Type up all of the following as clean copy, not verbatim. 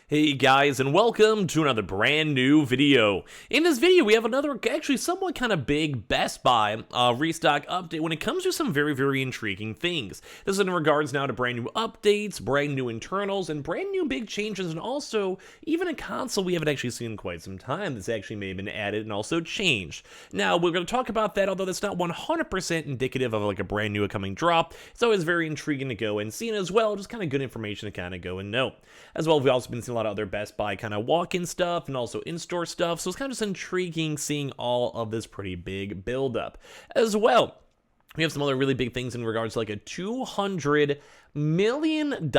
Hey guys, and welcome to another brand new video. In this video, we have another actually somewhat kind of big Best Buy restock update when it comes to some very intriguing things. This is in regards now to brand new updates, brand new internals, and brand new big changes, and also even a console we haven't actually seen in quite some time that's actually may have been added and also changed. Now, we're going to talk about that, although that's not 100% indicative of like a brand new coming drop. It's always very intriguing to go and see, and as well, just kind of good information to kind of go and know. As well, we've also been seeing a lot of other Best Buy kind of walk-in stuff and also in-store stuff, so it's kind of just intriguing seeing all of this pretty big build-up. As well, we have some other really big things in regards to like a $200 million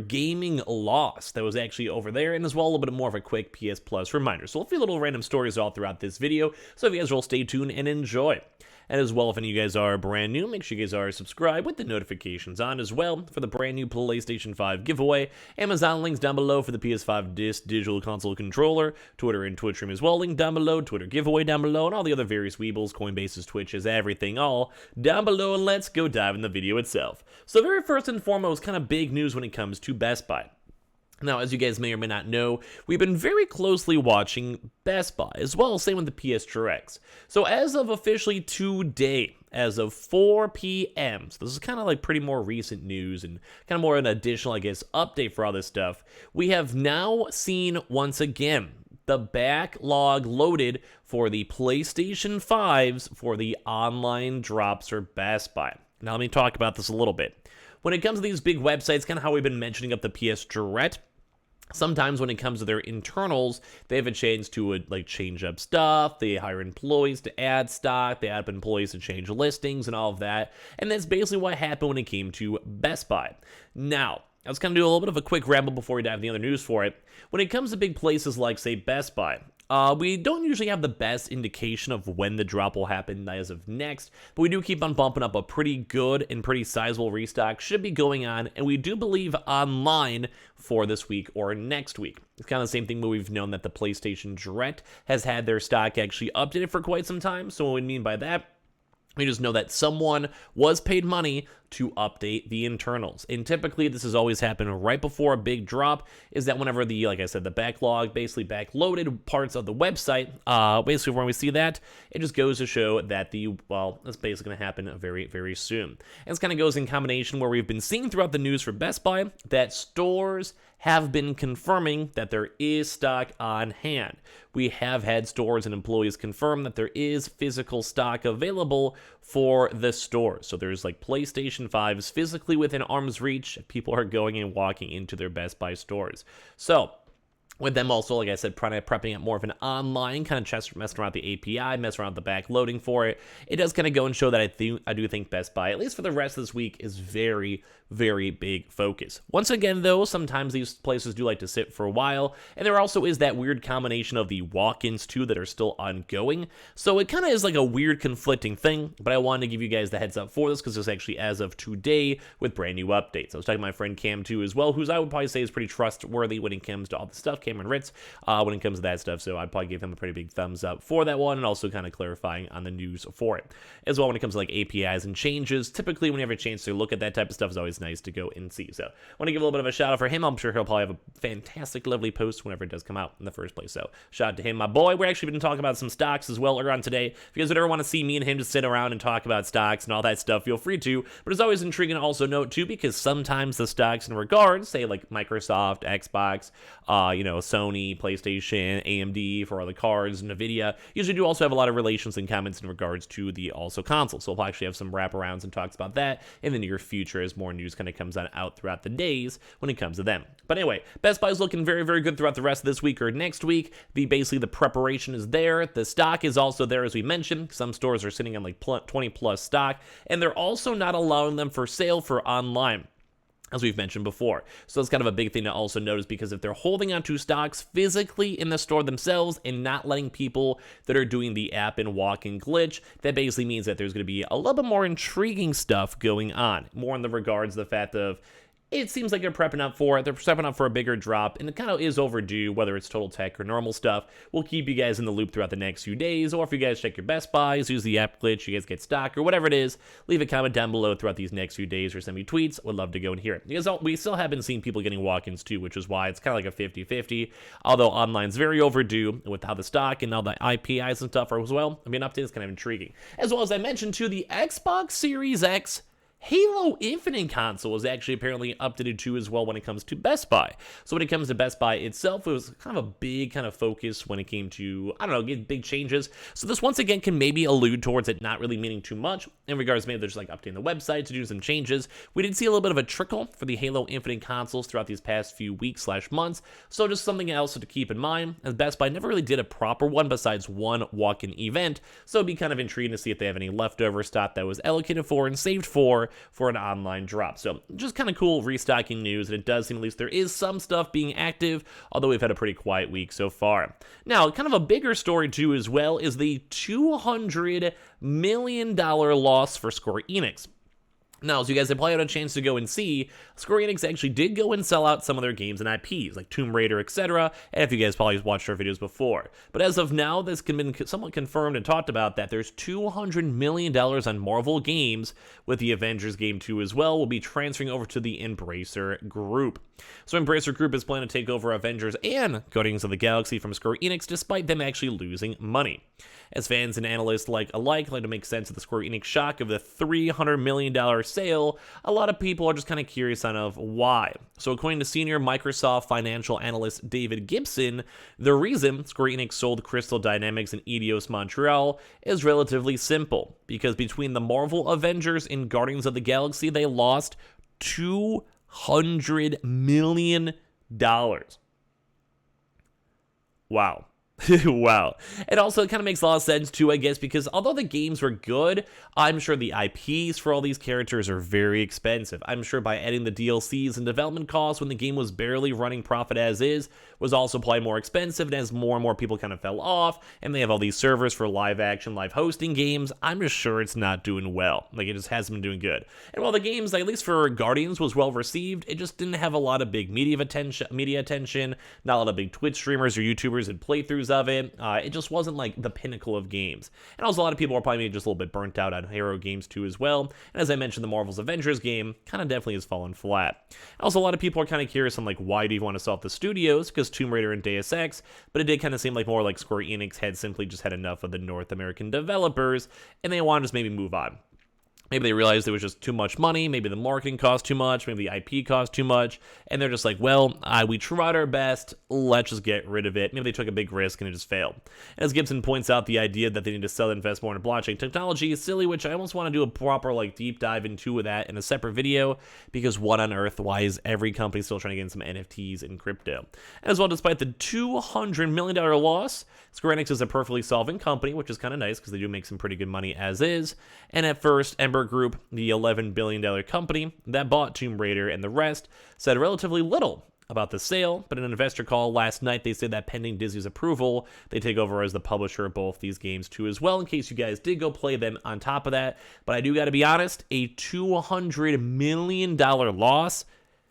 gaming loss that was actually over there, and as well a little bit more of a quick PS Plus reminder. So we'll few little random stories all throughout this video, so if you guys will stay tuned and enjoy. And as well, if any of you guys are brand new, make sure you guys are subscribed with the notifications on as well for the brand new PlayStation 5 giveaway. Amazon links down below for the PS5 Digital Console Controller. Twitter and Twitch stream as well, link down below. Twitter giveaway down below, and all the other various Weebles, Coinbases, Twitches, everything all down below. And let's go dive in the video itself. So very first and foremost, kind of big news when it comes to Best Buy. Now, as you guys may or may not know, we've been very closely watching Best Buy, as well as same with the PS Direct. So as of officially today, as of 4 p.m., so this is kind of like pretty more recent news and kind of more an additional, I guess, update for all this stuff, we have now seen, once again, the backlog loaded for the PlayStation 5s for the online drops for Best Buy. Now, let me talk about this a little bit. When it comes to these big websites, kind of how we've been mentioning up the PS Direct, sometimes when it comes to their internals, they have a chance to like change up stuff, they hire employees to add stock, they add employees to change listings and all of that, and that's basically what happened when it came to Best Buy. Now, I was going to do a little bit of a quick ramble before we dive into the other news for it. When it comes to big places like, say, Best Buy, we don't usually have the best indication of when the drop will happen as of next, but we do keep on bumping up a pretty good and pretty sizable restock should be going on, and we do believe online for this week or next week. It's kind of the same thing where we've known that the PlayStation Direct has had their stock actually updated for quite some time, so what we mean by that, we just know that someone was paid money to update the internals. And typically, this has always happened right before a big drop, is that whenever the, like I said, the backlog, basically backloaded parts of the website, basically when we see that, it just goes to show that that's basically going to happen very soon. And this kind of goes in combination where we've been seeing throughout the news for Best Buy that stores have been confirming that there is stock on hand. We have had stores and employees confirm that there is physical stock available for the stores. So there's like PlayStation 5s physically within arm's reach. People are going and walking into their Best Buy stores. So with them also, like I said, prepping it more of an online kind of messing around with the API, messing around with the back loading for it. It does kind of go and show that I do think Best Buy, at least for the rest of this week, is very big focus. Once again, though, sometimes these places do like to sit for a while, and there also is that weird combination of the walk-ins too that are still ongoing. So it kind of is like a weird conflicting thing, but I wanted to give you guys the heads up for this because it's actually as of today with brand new updates. I was talking to my friend Cam too as well, who's I would probably say is pretty trustworthy when it comes to all the stuff, Cameron Ritz, when it comes to that stuff, so I'd probably give him a pretty big thumbs up for that one, and also kind of clarifying on the news for it. As well, when it comes to like APIs and changes, typically when you have a chance to look at that type of stuff, is always nice to go and see. So I want to give a little bit of a shout out for him. I'm sure he'll probably have a fantastic, lovely post whenever it does come out in the first place. So shout out to him, my boy. We're actually been talking about some stocks as well earlier on today. If you guys would ever want to see me and him just sit around and talk about stocks and all that stuff, feel free to. But it's always intriguing to also note too, because sometimes the stocks in regards, say like Microsoft, Xbox, Sony, PlayStation, AMD for all the cards, Nvidia, usually do also have a lot of relations and comments in regards to the also console. So we'll actually have some wraparounds and talks about that in the near future as more news kind of comes on out throughout the days when it comes to them. But anyway, Best Buy is looking very good throughout the rest of this week or next week. Basically the preparation is there. The stock is also there, as we mentioned. Some stores are sitting on like 20 plus stock, and they're also not allowing them for sale for online, as we've mentioned before. So that's kind of a big thing to also notice, because if they're holding on to stocks physically in the store themselves and not letting people that are doing the app and walk-in glitch, that basically means that there's going to be a little bit more intriguing stuff going on. More in the regards of the fact of it seems like they're prepping up for it. They're prepping up for a bigger drop, and it kind of is overdue, whether it's total tech or normal stuff. We'll keep you guys in the loop throughout the next few days, or if you guys check your Best Buys, use the app glitch, you guys get stock, or whatever it is, leave a comment down below throughout these next few days or send me tweets. Would love to go and hear it. Because we still haven't seen people getting walk-ins too, which is why it's kind of like a 50-50, although online's very overdue with how the stock and all the IPIs and stuff are as well. I mean, update is kind of intriguing. As well as I mentioned too, the Xbox Series X Halo Infinite console is actually apparently updated too as well when it comes to Best Buy. So when it comes to Best Buy itself, it was kind of a big kind of focus when it came to, I don't know, getting big changes. So this once again can maybe allude towards it not really meaning too much in regards to maybe they're just like updating the website to do some changes. We did see a little bit of a trickle for the Halo Infinite consoles throughout these past few weeks / months. So just something else to keep in mind, as Best Buy never really did a proper one besides one walk-in event. So it'd be kind of intriguing to see if they have any leftover stock that was allocated for and saved for an online drop. So just kind of cool restocking news, and it does seem at least there is some stuff being active, although we've had a pretty quiet week so far. Now, kind of a bigger story too as well is the $200 million loss for Square Enix. Now, as you guys have probably had a chance to go and see, Square Enix actually did go and sell out some of their games and IPs, like Tomb Raider, etc., and if you guys probably watched our videos before. But as of now, this has been somewhat confirmed and talked about that there's $200 million on Marvel games, with the Avengers game 2 as well, will be transferring over to the Embracer Group. So Embracer Group is planning to take over Avengers and Guardians of the Galaxy from Square Enix, despite them actually losing money. As fans and analysts alike like to make sense of the Square Enix shock of the $300 million sale, a lot of people are just kind of curious on why. So according to senior Microsoft financial analyst David Gibson, the reason Square Enix sold Crystal Dynamics and Eidos Montreal is relatively simple, because between the Marvel Avengers and Guardians of the Galaxy, they lost $200 million. Wow. Wow. It also kind of makes a lot of sense too, I guess, because although the games were good, I'm sure the IPs for all these characters are very expensive. I'm sure by adding the DLCs and development costs when the game was barely running profit as is, was also probably more expensive, and as more and more people kind of fell off, and they have all these servers for live action, live hosting games, I'm just sure it's not doing well. Like, it just hasn't been doing good. And while the games, at least for Guardians, was well received, it just didn't have a lot of big media attention, not a lot of big Twitch streamers or YouTubers and playthroughs of it. It just wasn't like the pinnacle of games. And also a lot of people are probably just a little bit burnt out on hero games too as well. And as I mentioned, the Marvel's Avengers game kind of definitely has fallen flat. And also a lot of people are kind of curious on like, why do you want to sell off the studios? Because Tomb Raider and Deus Ex, but it did kind of seem like more like Square Enix had simply just had enough of the North American developers and they want to just maybe move on. Maybe they realized it was just too much money, maybe the marketing cost too much, maybe the IP cost too much, and they're just like, well, we tried our best, let's just get rid of it. Maybe they took a big risk and it just failed. As Gibson points out, the idea that they need to sell and invest more in blockchain technology is silly, which I almost want to do a proper deep dive into that in a separate video, because what on earth, why is every company still trying to get in some NFTs and crypto? As well, despite the $200 million loss, Square Enix is a perfectly solvent company, which is kind of nice because they do make some pretty good money as is. And at first, Ember Group, the $11 billion company that bought Tomb Raider and the rest, said relatively little about the sale, but in an investor call last night, they said that pending Disney's approval, they take over as the publisher of both these games too as well, in case you guys did go play them on top of that. But I do got to be honest, a $200 million loss,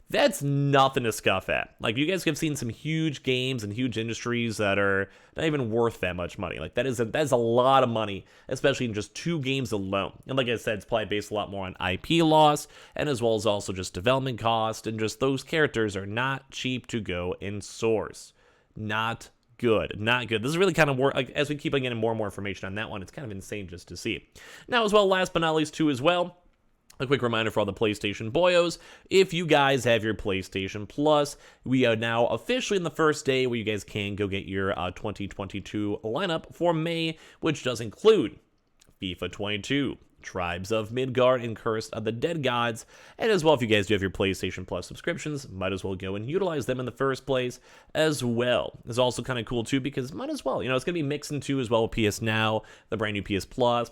that's nothing to scuff at. Like, you guys have seen some huge games and huge industries that are not even worth that much money. Like, that is a lot of money, especially in just 2 games alone. And like I said, it's probably based a lot more on IP loss, and as well as also just development cost, and just those characters are not cheap to go and source. Not good. This is really kind of like, as we keep on getting more and more information on that one, it's kind of insane just to see. Now, as well, last but not least too as well, a quick reminder for all the PlayStation boyos, if you guys have your PlayStation Plus, we are now officially in the first day where you guys can go get your 2022 lineup for May, which does include FIFA 22, Tribes of Midgard and Curse of the Dead Gods, and as well, if you guys do have your PlayStation Plus subscriptions, might as well go and utilize them in the first place as well. It's also kind of cool too, because might as well, it's going to be mixing too as well with PS Now, the brand new PS Plus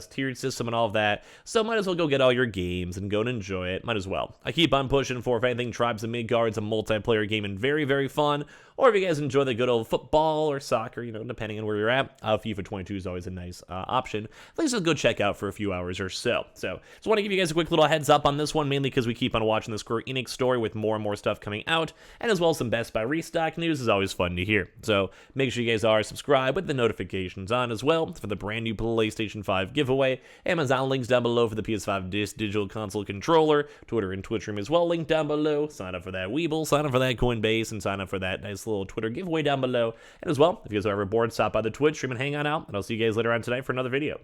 tiered system and all of that, so might as well go get all your games and go and enjoy it, might as well. I keep on pushing for, if anything, Tribes of Midgard's a multiplayer game and very, very fun, or if you guys enjoy the good old football or soccer, depending on where you're at, FIFA 22 is always a nice option. At least just go check out for a few hours hours or so. So just want to give you guys a quick little heads up on this one, mainly because we keep on watching the Square Enix story with more and more stuff coming out, and as well as some Best Buy restock news is always fun to hear. So make sure you guys are subscribed with the notifications on as well for the brand new PlayStation 5 giveaway. Amazon links down below for the PS5 Digital Console controller, Twitter and Twitch room as well, link down below. Sign up for that Weeble, sign up for that Coinbase, and sign up for that nice little Twitter giveaway down below. And as well, if you guys are ever bored, stop by the Twitch stream and hang on out, and I'll see you guys later on tonight for another video.